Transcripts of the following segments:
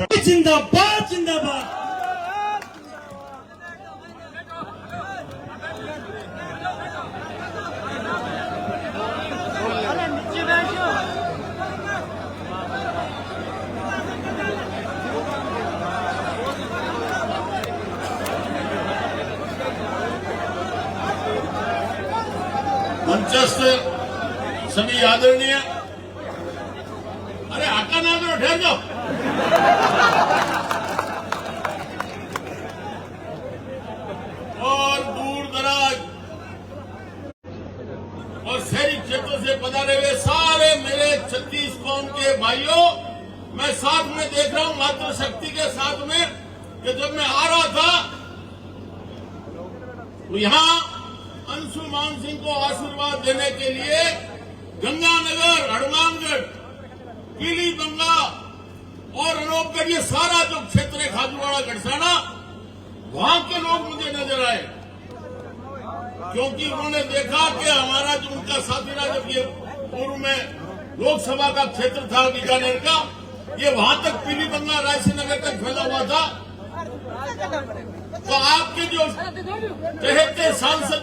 जिंदाबाद जिंदाबाद। मंचस्थ सभी आदरणीय, अरे आका ना करो, ठहर जाओ। और दूर दराज और शहरी क्षेत्रों से पधारे हुए सारे मेरे 36 कौम के भाइयों, मैं साथ में देख रहा हूं मातृशक्ति के साथ में कि जब मैं आ रहा था तो यहां अंशुमान सिंह को आशीर्वाद देने के लिए गंगानगर, हनुमानगढ़, पीलीबंगा और अनूपगढ़, ये सारा जो क्षेत्र है खाजूवाड़ा, गढ़साना, वहां के लोग मुझे नजर आए, क्योंकि उन्होंने देखा कि हमारा जो उनका साथी था, जब ये पूर्व में लोकसभा का क्षेत्र था बीकानेर का, ये वहां तक पीलीबंगा, रायसीनगर तक फैला हुआ था। तो आपके जो चहेते सांसद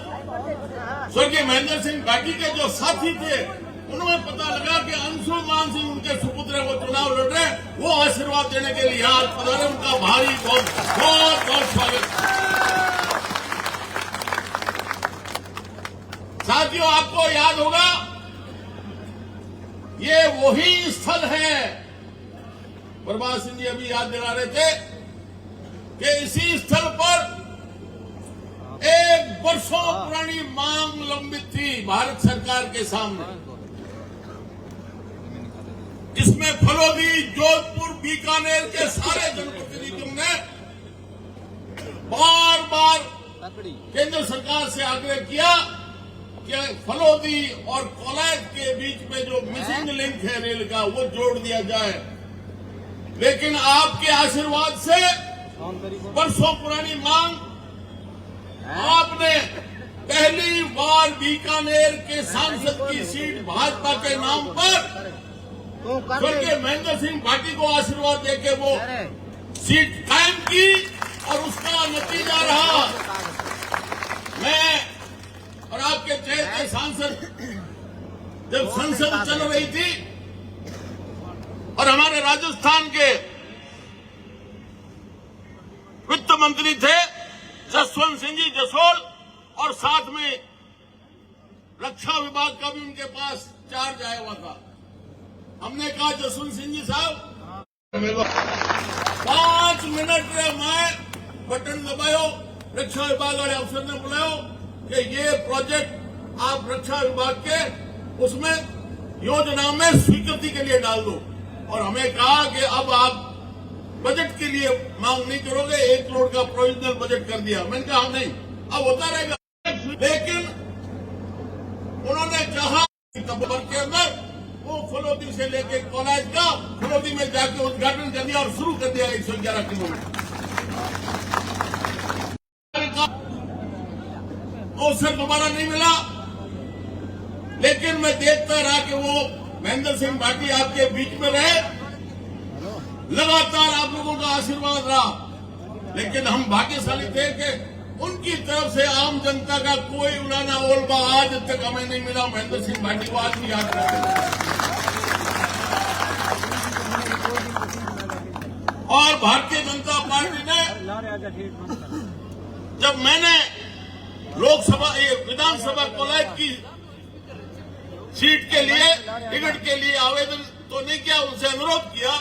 स्वर्गीय महेंद्र सिंह भाटी के जो साथी थे, उन्हें पता लगा कि अंशुमान सिंह उनके सुपुत्र वो चुनाव लड़ रहे, वो आशीर्वाद देने के लिए आज पधारे, उनका भारी बहुत बहुत बहुत स्वागत। साथियों, आपको याद होगा, ये वही स्थल है, प्रभात सिंह जी अभी याद दिला रहे थे कि इसी स्थल पर एक वर्षों पुरानी मांग लंबित थी भारत सरकार के सामने, जिसमें फलोदी, जोधपुर, बीकानेर के सारे जनप्रतिनिधियों ने बार बार केंद्र सरकार से आग्रह किया कि फलोदी और कोलायत के बीच में जो मिसिंग लिंक है रेल का, वो जोड़ दिया जाए। लेकिन आपके आशीर्वाद से वर्षों पुरानी मांग आपने पहली बार बीकानेर के सांसद की सीट भाजपा के नाम पर स्वर्गीय महेंद्र सिंह भाटी को आशीर्वाद देके वो सीट कायम की, और उसका नतीजा रहा, मैं और आपके चहेते सांसद जब संसद चल रही थी और हमारे राजस्थान के वित्त मंत्री थे जसवंत सिंह जी जसोल, और साथ में रक्षा विभाग का भी उनके पास चार्ज आया हुआ था। हमने कहा जसवंत सिंह जी साहब 5 मिनट में मैं बटन दबायो, रक्षा विभाग वाले अफसर ने बुलायो कि ये प्रोजेक्ट आप रक्षा विभाग के उसमें योजना में स्वीकृति के लिए डाल दो। और हमें कहा कि अब आप बजट के लिए मांग नहीं करोगे, 1 करोड़ का प्रोविजनल बजट कर दिया। मैंने कहा नहीं, अब होता रहेगा। लेकिन उन्होंने कहा सितंबर के अंदर वो फलोदी से लेके कॉलेज का फलोदी में जाके उद्घाटन कर दिया और शुरू कर दिया 111 किलोमीटर। अवसर दोबारा नहीं मिला, लेकिन मैं देखता रहा कि वो महेंद्र सिंह भाटी आपके बीच में रहे, लगातार आप लोगों का आशीर्वाद रहा। लेकिन हम भाग्यशाली थे कि उनकी तरफ से आम जनता का कोई उलाना ओलबा आज तक हमें नहीं मिला। महेंद्र सिंह भाटी को आज भी याद करते। और भारतीय जनता पार्टी ने, जब मैंने लोकसभा विधानसभा कोलायत की सीट के लिए टिकट के लिए आवेदन तो नहीं किया, उनसे अनुरोध किया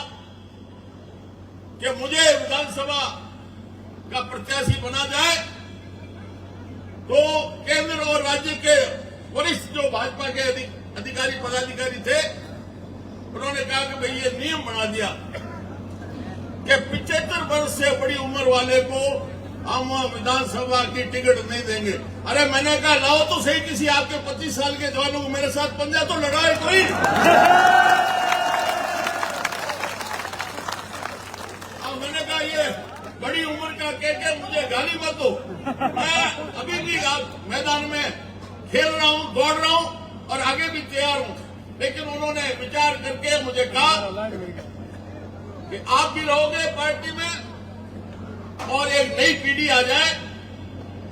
कि मुझे विधानसभा का प्रत्याशी बना जाए, तो केंद्र और राज्य के वरिष्ठ जो भाजपा के अधिकारी पदाधिकारी थे, उन्होंने कहा कि भाई ये नियम बना दिया कि 75 वर्ष से बड़ी उम्र वाले को हम विधानसभा की टिकट नहीं देंगे। अरे मैंने कहा लाओ तो सही किसी आपके 25 साल के जवानों को मेरे साथ पंजा तो लड़ाए कोई। अब मैंने कहा ये बड़ी उम्र का कह मुझे गाली मत दो, मैं अभी भी मैदान में खेल रहा हूं, दौड़ रहा हूं और आगे भी तैयार हूं। लेकिन उन्होंने विचार करके मुझे कहा कि आप भी रहोगे पार्टी में और एक नई पीढ़ी आ जाए।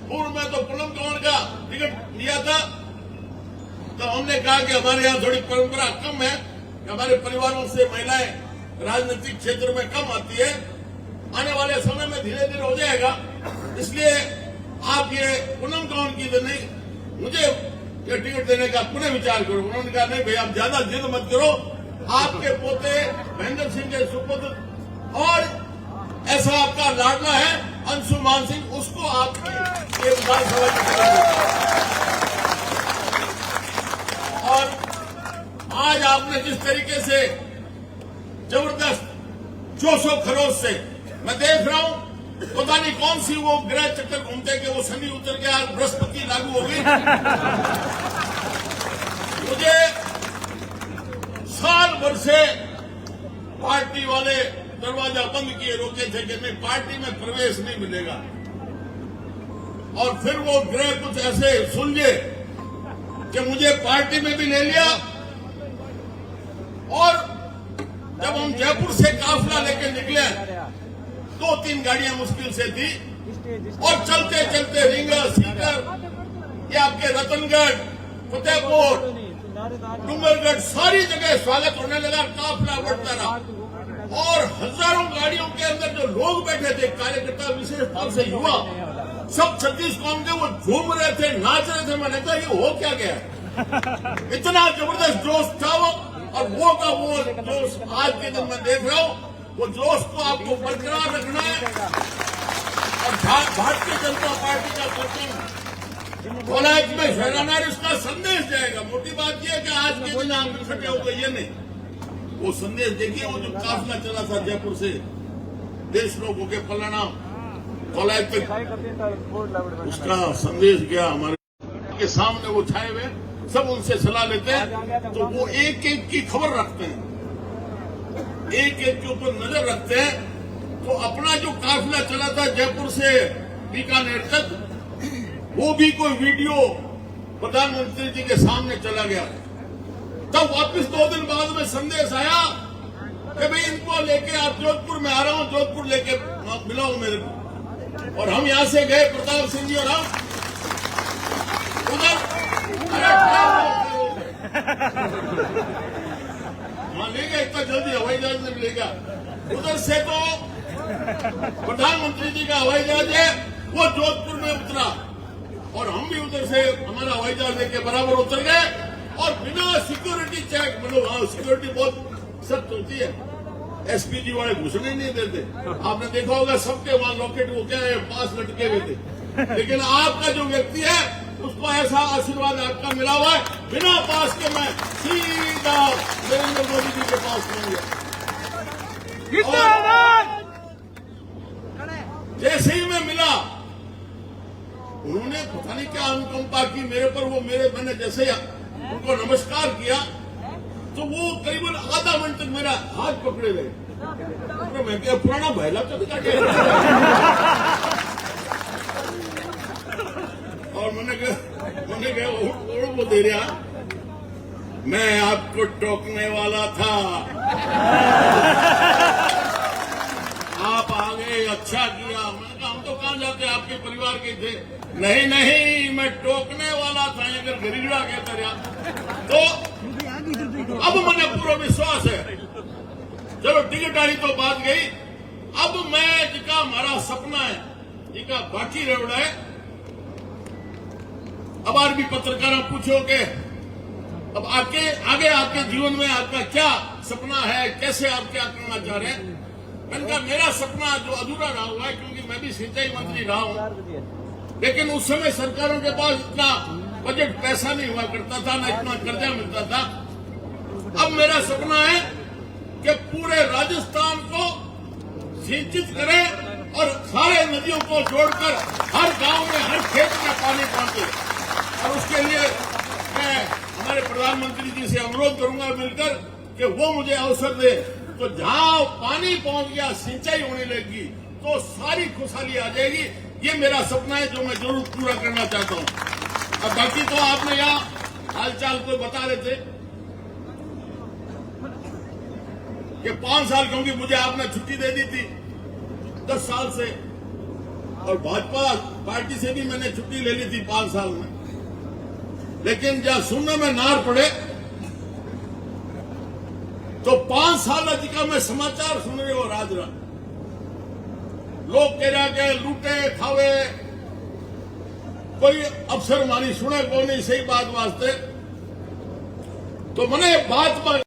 पूर्व में तो पूनम कंवर का टिकट लिया था, तो हमने कहा कि हमारे यहाँ थोड़ी परंपरा कम है, हमारे परिवारों से महिलाएं राजनीतिक क्षेत्र में कम आती है। आने वाले समय में धीरे धीरे हो जाएगा, इसलिए आप ये पूनम कंवर की तो नहीं, मुझे ये टिकट देने का पुनः विचार करो। उन्होंने कहा नहीं भाई, आप ज्यादा जिद मत करो, आपके पोते महेंद्र सिंह के सुपुत्र और ऐसा आपका लाडला है अंशुमान सिंह, उसको आप विधानसभा की चुना और आज आपने जिस तरीके से जबरदस्त जोश और खरोश से, मैं देख रहा हूं पता नहीं कौन सी वो ग्रह चक्कर घूमते कि वो शनि उतर गया, बृहस्पति लागू हो गई। मुझे साल भर से पार्टी वाले दरवाजा बंद किए रोके थे कि नहीं, पार्टी में प्रवेश नहीं मिलेगा। और फिर वो ग्रह कुछ ऐसे सुलझे कि मुझे पार्टी में भी ले लिया। और जब हम जयपुर से काफिला लेके निकले, 2-3 गाड़ियां मुश्किल से थी और चलते चलते रींगा, सीकर, ये आपके रतनगढ़, फतेहपुर, डूंगरगढ़, सारी जगह स्वागत होने लगा, काफिला बढ़ता रहा। और हजारों गाड़ियों के अंदर जो लोग बैठे थे, कार्यकर्ता विशेष तौर से युवा, सब छत्तीस कौम के, वो झूम रहे थे, नाच रहे थे। मैंने कहा ये हो क्या गया, इतना जबरदस्त जोश था वो। और वो का वो जोश आज के दिन मैं देख रहा हूं, वो जोश को आपको बरकरार रखना है। और भारतीय जनता पार्टी का गठन कॉलेज में शहराना इसका संदेश जाएगा। मोटी बात यह है कि आज के दिन आप इकट्ठे हो गए, ये नहीं, वो संदेश देखिए, वो जो काफिला चला था जयपुर से देश लोगों के फलाना कॉलेज तक, उसका संदेश गया हमारे के सामने। वो छाए हुए सब उनसे सलाह लेते हैं, तो वो एक एक की खबर रखते हैं, एक एक के ऊपर नजर रखते हैं। तो अपना जो काफिला चला था जयपुर से बीकानेर तक, वो भी कोई वीडियो प्रधानमंत्री जी के सामने चला गया। तब वापस 2 दिन बाद में संदेश आया कि भाई इनको लेके आप जोधपुर में आ रहा हूं, जोधपुर लेके मिलाओ मेरे को। और हम यहां से गए, प्रताप सिंह जी और हम उधर वहां ले गया, इतना जल्दी हवाई जहाज नहीं मिलेगा। उधर से तो प्रधानमंत्री जी का हवाई जहाज है, वो जोधपुर में उतरा और हम भी उधर से हमारा हवाई जहाज लेके बराबर उतर गए। और बिना सिक्योरिटी चेक, मतलब वहां सिक्योरिटी बहुत सख्त होती है, एसपीजी वाले घुसने नहीं देते। आपने देखा होगा सबके वहां लॉकेट वो क्या है, पास लटके हुए थे। लेकिन आपका जो व्यक्ति है उसको ऐसा आशीर्वाद आपका मिला हुआ है, बिना पास के मैं सीधा नरेंद्र मोदी जी के पास पहुंच गया। जैसे ही मैं मिला, उन्होंने पता नहीं क्या अनुकंपा की मेरे पर, वो मैंने जैसे उनको नमस्कार किया तो वो करीबन आधा मिनट तक मेरा हाथ पकड़े रहे। तो मैं क्या पुराना बहला तो दिखा गया। और मैंने कहा वो दे रहा, मैं आपको टोकने वाला था, आप आ गए, अच्छा किया। मैंने कहा हम तो कहां जाते, आपके परिवार के थे। नहीं, मैं टोकने वाला था, अगर गिरिगड़ा कहता रहा। तो अब मुझे पूरा विश्वास है, चलो टिकट आनी तो बात गई। अब मैं जिका हमारा सपना है, जिका बाकी रेवड़ा है, अब आज भी पत्रकारों पूछो कि अब आगे आपके जीवन में आपका क्या सपना है, कैसे आप क्या करना चाह रहे हैं। मैंने कहा मेरा सपना जो अधूरा रहा हुआ है, क्योंकि मैं भी सिंचाई मंत्री रहा हूं, लेकिन उस समय सरकारों के पास इतना बजट पैसा नहीं हुआ करता था, न इतना कर्जा मिलता था। अब मेरा सपना है कि पूरे राजस्थान को सिंचित करें और सारे नदियों को जोड़कर हर गांव में, हर खेत में पानी पहुंचे। और उसके लिए मैं हमारे प्रधानमंत्री जी से अनुरोध करूंगा मिलकर कि वो मुझे अवसर दे। तो जहां पानी पहुंच गया, सिंचाई होने लगेगी, तो सारी खुशहाली आ जाएगी। ये मेरा सपना है जो मैं जरूर पूरा करना चाहता हूं। और बाकी तो आपने यहाँ हालचाल को बता रहे थे, कि 5 साल, क्योंकि मुझे आपने छुट्टी दे दी थी 10 साल से, और भाजपा पार्टी से भी मैंने छुट्टी ले ली थी 5 साल में, लेकिन जब सुनने में नार पड़े तो 5 साल अधिका में समाचार सुन रहे हो राजरा, लोग कह रहा के लूटे खावे, कोई अफसर मारी सुने को नहीं, सही बात वास्ते। तो मैंने बात पर